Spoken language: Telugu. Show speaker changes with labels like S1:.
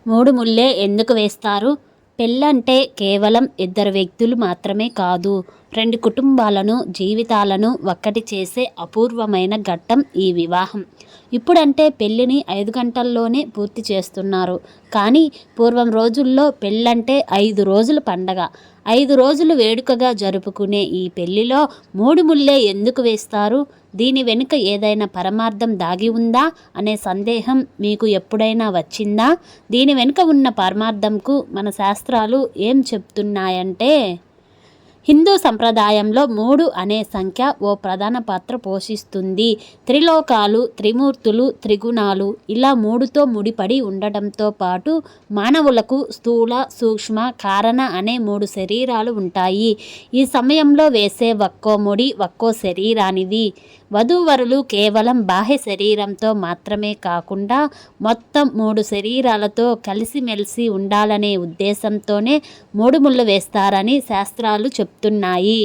S1: మూడు ముల్లే ఎందుకు వేస్తారు? పెళ్ళంటే కేవలం ఇద్దరు వ్యక్తులు మాత్రమే కాదు, రెండు కుటుంబాలను, జీవితాలను ఒక్కటి చేసే అపూర్వమైన ఘట్టం ఈ వివాహం. ఇప్పుడంటే పెళ్ళిని 5 గంటల్లోనే పూర్తి చేస్తున్నారు. కానీ పూర్వం రోజుల్లో పెళ్ళంటే 5 రోజుల పండగ. 5 రోజులు వేడుకగా జరుపుకునే ఈ పెళ్లిలో మూడు ముల్లే ఎందుకు వేస్తారు? దీని వెనుక ఏదైనా పరమార్థం దాగి ఉందా అనే సందేహం మీకు ఎప్పుడైనా వచ్చిందా? దీని వెనుక ఉన్న పరమార్థంకు మన శాస్త్రాలు ఏం చెప్తున్నాయంటే, హిందూ సంప్రదాయంలో 3 అనే సంఖ్య ఓ ప్రధాన పాత్ర పోషిస్తుంది. త్రిలోకాలు, త్రిమూర్తులు, త్రిగుణాలు ఇలా 3తో ముడిపడి ఉండటంతో పాటు మానవులకు స్థూల, సూక్ష్మ, కారణ అనే 3 శరీరాలు ఉంటాయి. ఈ సమయంలో వేసే ఒక్కో ముడి ఒక్కో శరీరానిది. వధూవరులు కేవలం బాహ్య శరీరంతో మాత్రమే కాకుండా మొత్తం 3 శరీరాలతో కలిసిమెలిసి ఉండాలనే ఉద్దేశంతోనే 3 ముళ్ళు వేస్తారని శాస్త్రాలు చెప్తున్నాయి.